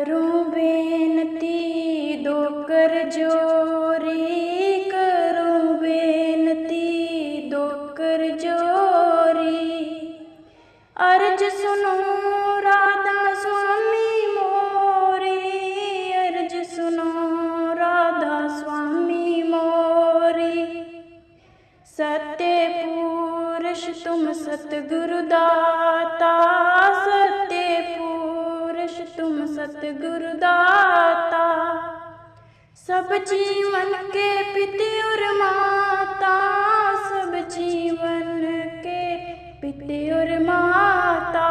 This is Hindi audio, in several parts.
करूं बेनती दो कर जोरी, करूं बेनती दो कर जोरी। अर्ज सुनो राधा स्वामी मोरी, अर्ज सुनो राधा स्वामी मोरी। सत्य पुरुष तुम सतगुरु दाता, सत्य पुरुष तुम सतगुरु दाता। सब जीवन के पिता और माता, सब जीवन के पिता और माता।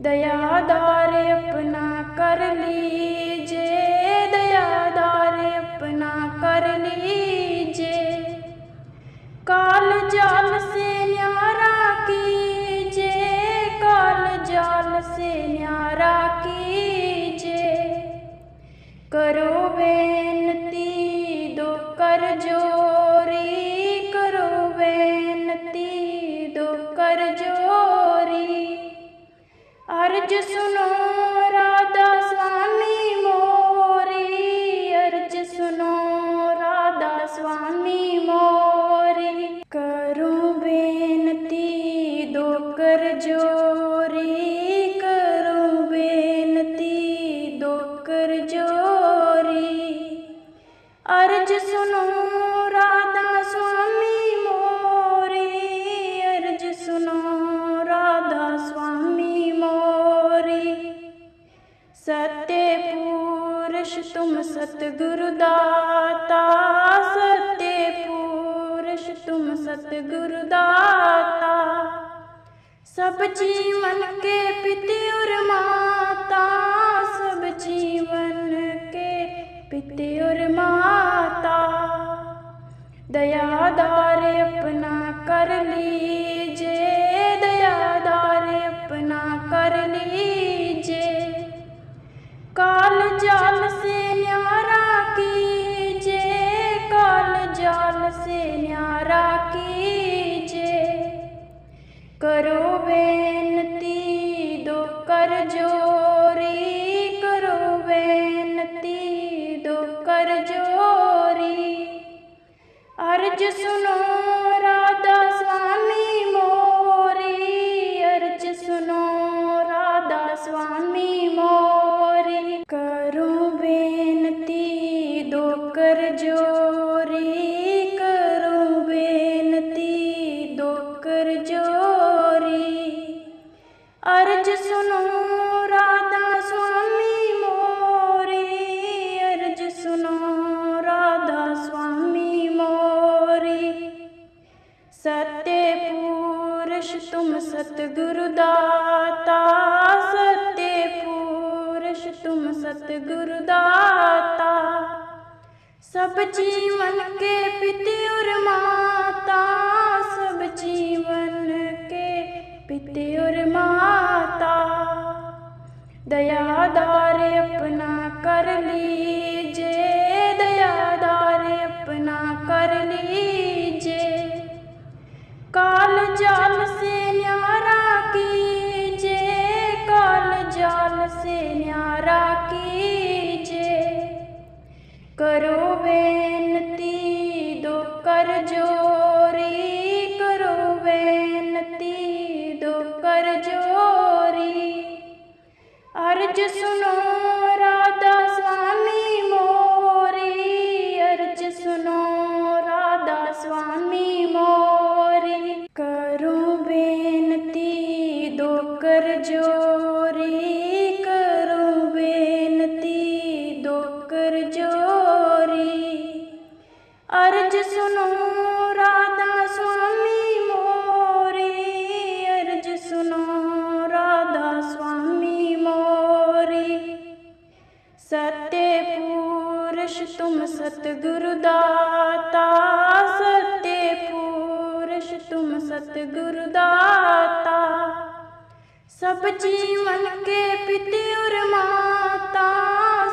दयादार अपना कर लीजिए, दयादार अपना कर लीजिए। काल जाल से न्यारा कीजिए, काल जाल से न्यारा कीजिए। करो बेनती दो कर जोरी, करो बेनती दो कर जोरी। अर्ज सुनो राधा स्वामी मोरी, अर्ज सुनो राधा स्वामी मोरी। करूं बेनती दो कर जोरी, करूं बेनती दो कर जोरी। अर्ज सुनो राधा स्वामी मोरी, अर्ज सुनो राधा स्वामी मोरी। सत्य पुरुष तुम सतगुरु दाता, सत्य पुरुष तुम सतगुरु दाता। सब जीवन के पिता और माता, सब जीवन के पिता और माता। दयादार अपना कर लीजिए, दयादार अपना कर लीजिए। काल जाल से न्यारा कीजिए, काल जाल से न्यारा कीजिए। करो बेनती दो कर जोरी, करो बेनती दो कर जोरी। अर्ज सुनो राधा स्वामी मोरी, अर्ज सुनो राधा स्वामी मोरी। करूं बेनती दो कर जोरी, करूं बेनती दो कर जोरी। अर्ज सुनो राधा स्वामी मोरी, अर्ज सुनो राधा स्वामी मोरी। सत्य पुरुष तुम सतगुरु दाता, सत्य पुरुष तुम सतगुरु दाता। सब जीवन के पिता और माता, सब जीवन के पिता और माता। दयादार अपना कर लीजिए, दयादार अपना कर लीजिए। काल जाल से न्यारा कीजिए, काल जाल से न्यारा कीजिए। करो बेनती दो कर जोरी, करो बेनती दो कर जोरी। अर्ज सुनो राधा स्वामी मोरी, अर्ज सुनो राधा स्वामी मोरी। करूं बेनती दो कर जोरी, करूं बेनती दो कर जोरी। अर्ज सुनो राधा स्वामी मोरी, अर्ज सुनो राधा स्वामी मोरी। सत्य पुरुष तुम सतगुरु दाता, सत्य पुरुष तुम सतगुरु दाता। सब जीवन के पिता और माता,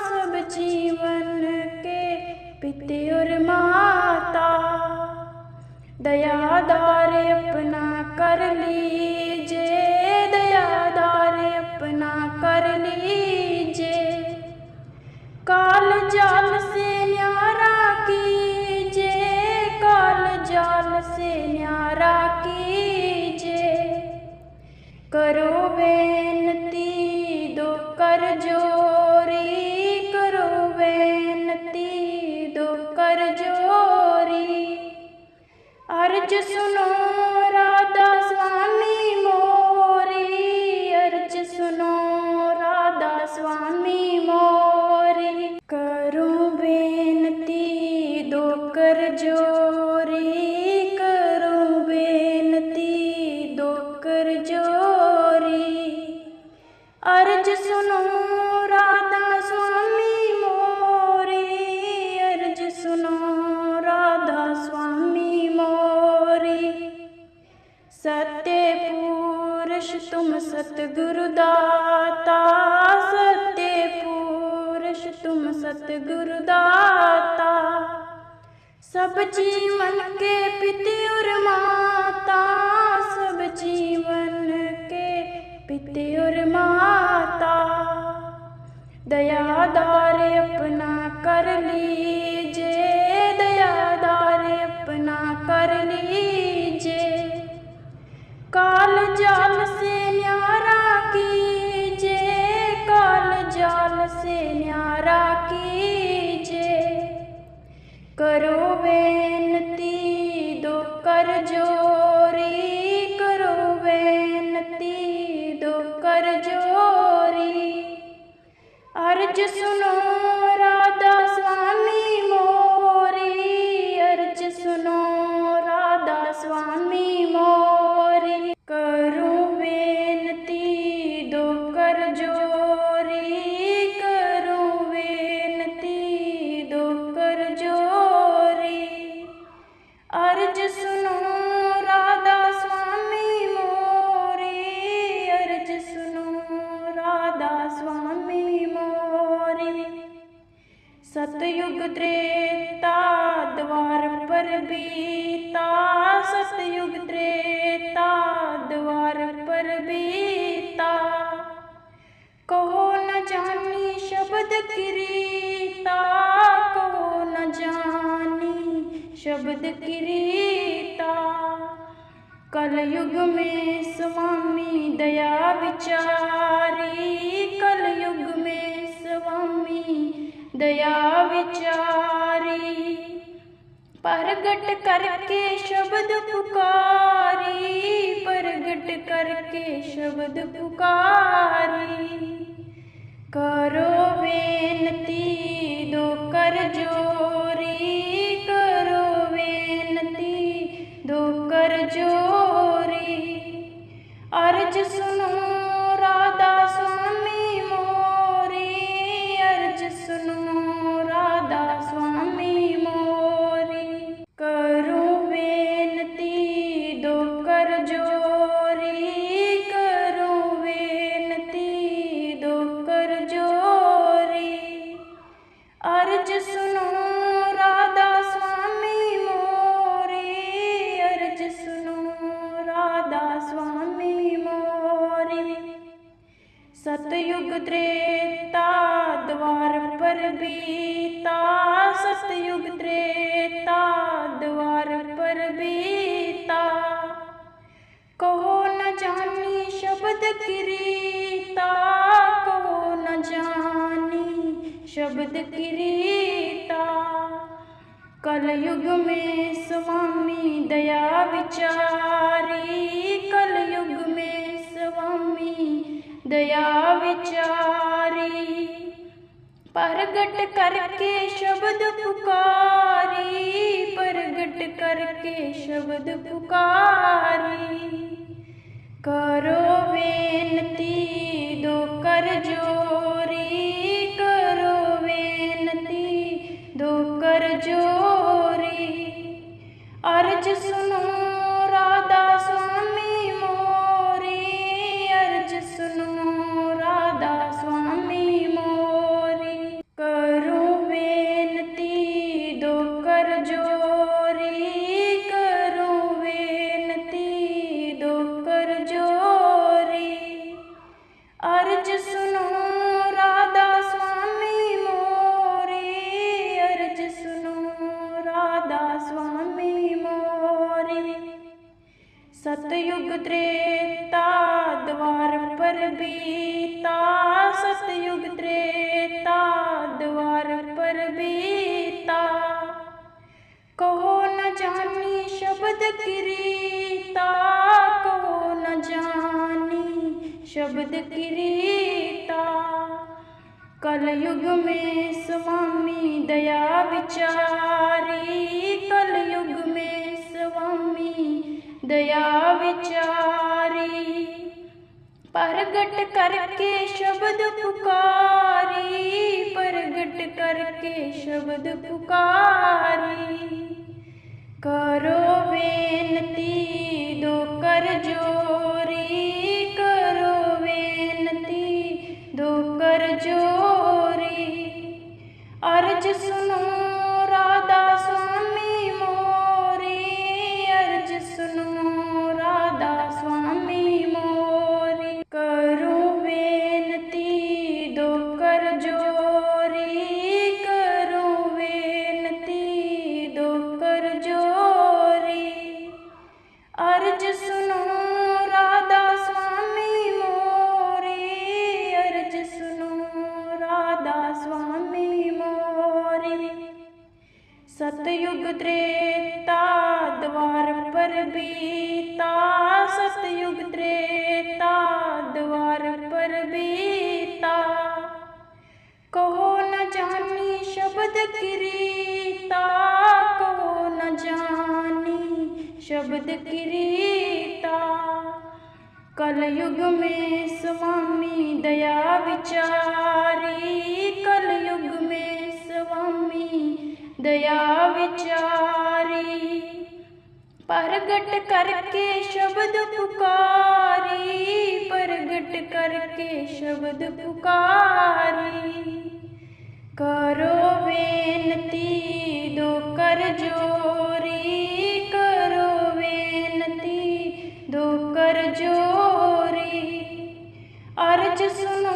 सब जीवन के पिता और माता। दयादार अपना कर लीजिए, दयादार अपना कर लीजिए। जोरी, करो बेनती दो कर जोरी। अर्ज सुनो राधा स्वामी मोरी, अर्ज सुनो राधा स्वामी मोरी। करूं बेनती दो कर जोरी, करूं बेनती दो कर जोरी। अर्ज सुनो राधा स्वामी मोरी, अर्ज सुनो राधा स्वामी मोरी। सत्य पुरुष तुम सतगुरु दाता, सत्य पुरुष तुम सतगुरु दाता। सब जीवन के पिता और माता, सब जीवन के पिता और माता। दयादार अपना कर लीजिए, दयादार अपना कर लीजिए। काल जाल से न्यारा कीजिए, काल जाल से न्यारा कीजिए। करो बेनती दो कर जोरी, करो बेनती दो कर जोरी। अर्ज सुनो राधा स्वामी मोरी, अर्ज सुनो राधा स्वामी मोरी। करूं बेनती दो कर जोरी, करूं बेनती दो कर जोरी। अर्ज सुनो राधा स्वामी मोरी, अर्ज सुनो राधा स्वामी मोरी। सतयुग त्रेता द्वार पर बीता, सतयुग त्रेता द्वार पर बीता। कहो न जानी शब्द की रीता, कहो न जानी शब्द की रीता। कलयुग में स्वामी दया विचारी, कलयुग में स्वामी दया विचारी। प्रगट करके शब्द पुकारी, प्रगट करके शब्द पुकारी। करो बेनती दो कर जोरी, करो बेनती दो कर जोरी। अर्ज सुनो राधा स्वामी मोरी, अर्ज सुनो राधा स्वामी मोरी। करूं बेनती दो कर जोरी, करूं बेनती दो कर जोरी। अर्ज सुनो राधा स्वामी मोरी, अर्ज सुनो राधा स्वामी मोरी। सतयुग त्रेता द्वार पर बीता, सतयुग त्रेता द्वार पर बीता। कहो न जानी शब्द की रीता, कहो न जानी शब्द की रीता। कलयुग में स्वामी दया विचारी, कलयुग में स्वामी दया विचारी। प्रगट करके शब्द पुकारी, प्रगट करके शब्द पुकारी। करो बेनती दो कर जोरी, करो बेनती दो कर जोरी। अर्ज सुनो राधा स्वामी मोरी, अर्ज सुनो राधा स्वामी मोरी। करूं बेनती दो कर जोरी, करूं बेनती दो कर जोरी। अर्ज सुनो शब्द की रीता कहो न जानी, शब्द की रीता। कलयुग में स्वामी दया विचारी, कलयुग में स्वामी दया विचारी। प्रगट करके शब्द पुकारी, प्रगट करके शब्द पुकारी। करो बेनती दो कर जोरी, करो बेनती दो कर जोरी। अर्ज सुनो राधा स्वामी मोरी, अर्ज सुनो राधा स्वामी मोरी। करो बेनती दो कर जोरी, करो बेनती दो कर जोरी। अर्ज सुनो राधा स्वामी मोरी, अर्ज सुनो राधा स्वामी मोरी। सतयुग त्रेता द्वार पर बीता, सतयुग त्रेता द्वार पर बीता। कहो न जानी शब्द की रीता, कहो न जानी शब्द की रीता। कलयुग में स्वामी दया विचारी, कलयुग में स्वामी दया विचारी। प्रगट करके शब्द पुकारी, प्रगट करके शब्द पुकारी। करो बेनती दो कर जोरी, करो बेनती दो कर जोरी। अर्ज सुनो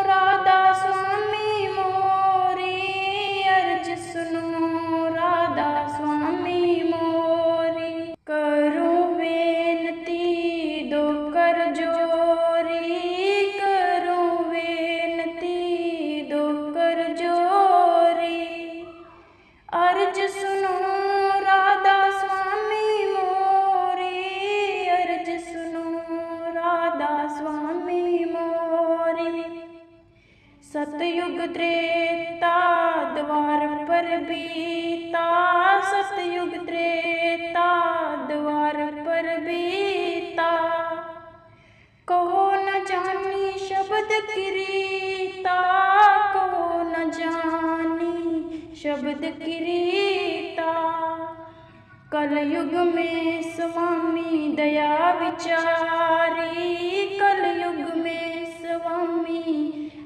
राधा स्वामी मोरी, अर्ज सुनो राधा स्वामी मोरी। करो बेनती दो कर जोरी, करो बेनती दो कर जोरी। अर्ज सुनो राधा स्वामी मोरी, अर्ज सुनो राधा स्वामी मोरी। सतयुग त्रेता द्वार पर बीता, सतयुग त्रेता द्वार पर बीता। कहो न जानी शब्द की रीता, कहो न जानी शब्द की रीता। कलयुग में स्वामी दया विचारी, कलयुग में स्वामी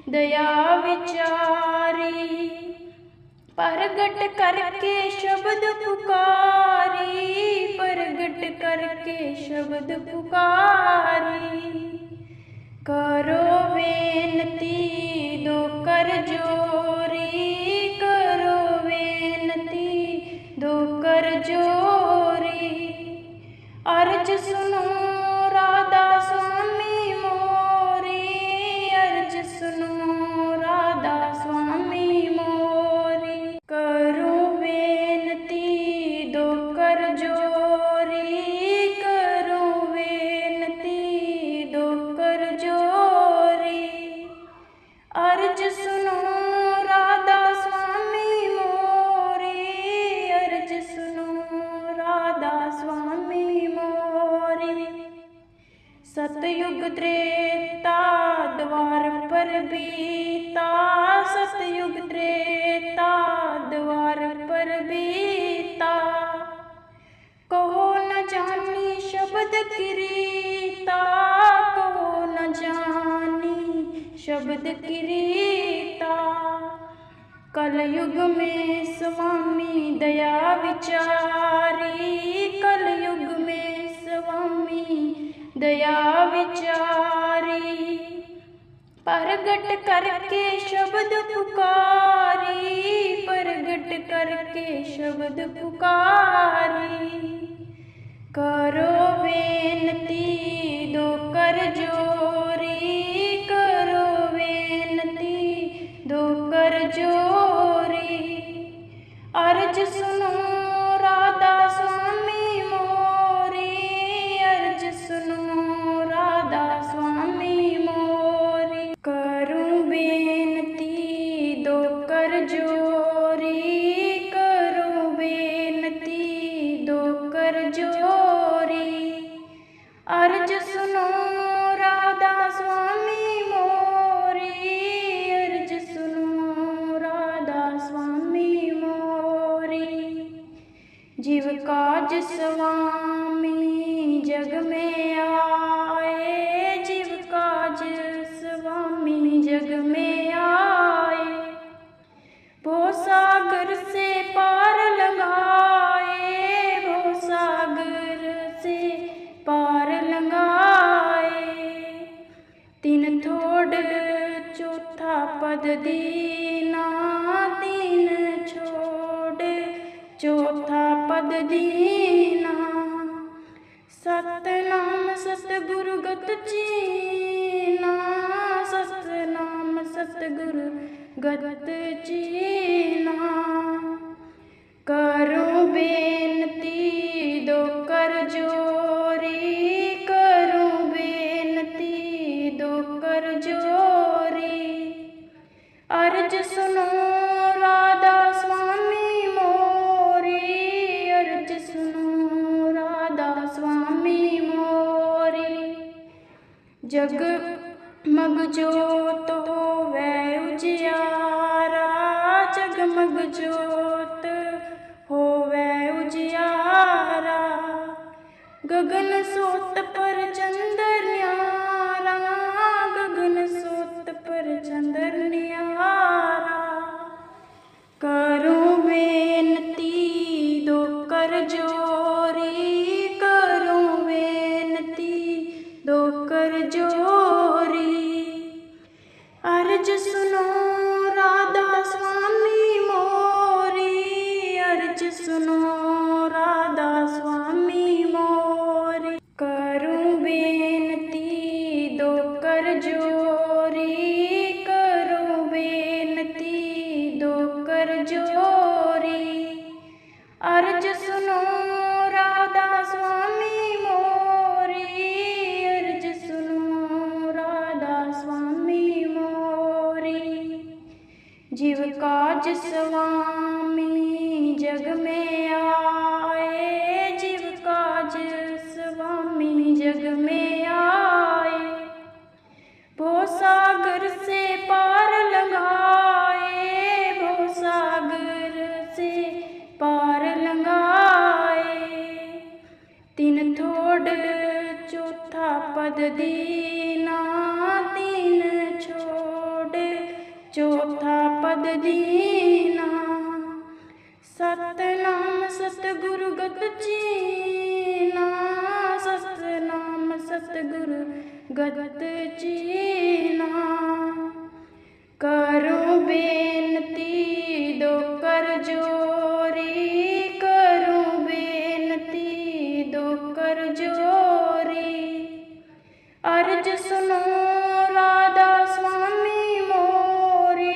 दया विचारी। प्रगट करके शब्द पुकारी, प्रगट करके शब्द पुकारी। करो बेनती दो कर जोरी, करो बेनती दो कर जोरी। अर्ज सुनो राधा स्वामी मोरी, अर्ज सुनो राधा स्वामी मोरी। करो बेनती दो कर जोरी, करो बेनती दो कर जोरी। अर्ज सुनो राधा स्वामी मोरी, अर्ज सुनो राधा स्वामी मोरी। सतयुग त्रेता द्वार पर बीता, सतयुग त्रेता द्वार पर बीता। कहो न जानी शब्द की रीता, कहो न जानी शब्द की रीता। कलयुग में स्वामी दया विचारी, कलयुग में स्वामी दया विचारी। प्रगट करके शब्द पुकारी, प्रगट करके शब्द पुकारी। करो बेनती दो कर जोरी, करो बेनती दो कर जोरी। अर्ज सुनो राधा स्वामी मोरी, काज स्वामी जग में आए, जीव काज स्वामी जग में आए। भव सागर से पार लगाए, भव सागर से पार लगाए। तीन थोड़ चौथा पद दीना, तीन छोड़ चौथा पद दीना। सतनाम सतगुरु गत चीना, सतनाम सतगुरु गत चीना। करूं बेनती दो कर जोरी, करूं बेनती दो कर जोरी। अर्ज सुनो राधा स्वामी मोरी, अर्ज सुनो राधा स्वामी मोरी। जग मग जोत होवे उजियारा, जगमग जोत होवे उजियारा। गगन सोत पर चंदर न्यारा, गगन सोत पर चंदर न्यारा। करूं बेनती दो कर जोरी, करूं बेनती दो कर जोरी। अर्ज सुनो राधा स्वामी मोरी, अर्ज सुनो राधा स्वामी मोरी। करूं बेनती दो कर जोरी, करूं बेनती दो कर जोरी। अर्ज सुनो राधा स्वामी मोरी, अर्ज सुनो राधा स्वामी मोरी। जीव काज स्वामी जग में आए, जीव काज स्वामी जग में आए। भव सागर से पार लगाए, भव सागर से पार लगाए। तीन थोड़ चौथा पद दीना, तीन छोड़ चौथा पद दीना। सतनाम सतगुरु गत चीना, सतनाम सतगुरु गत चीना। करूं बेनती दो कर जोरी, करूं बेनती दो कर जोरी। अर्ज सुनो राधा स्वामी मोरी,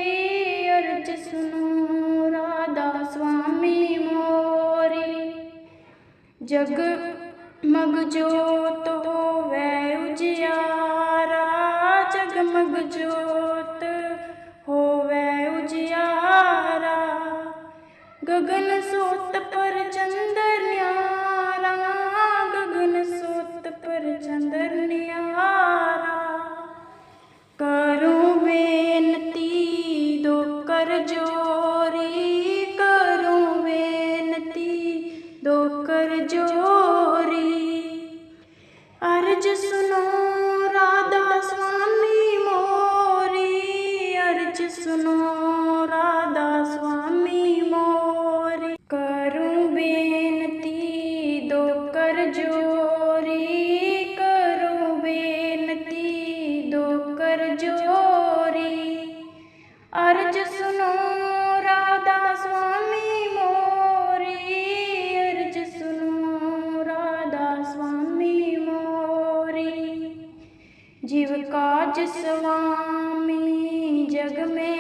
अर्ज सुनो राधा स्वामी मोरी। जग मग जोत होवे उजियारा, जगमग जोत होवे उजियारा। गगन सोत पर चंदर न्यारा, गगन सोत पर चंदर न्यारा। करूं बेनती दो कर जोरी, करूं बेनती दो कर जोरी। अर्ज सुनो राधा स्वामी मोरी, अर्ज सुनो राधा स्वामी मोरी। करूं बेनती दो कर जोरी, करूं बेनती दो कर जोरी। अर्ज सुनो राधा स्वामी मोरी, अर्ज सुनो राधा स्वामी मोरी। जीव काज स्वामी जग में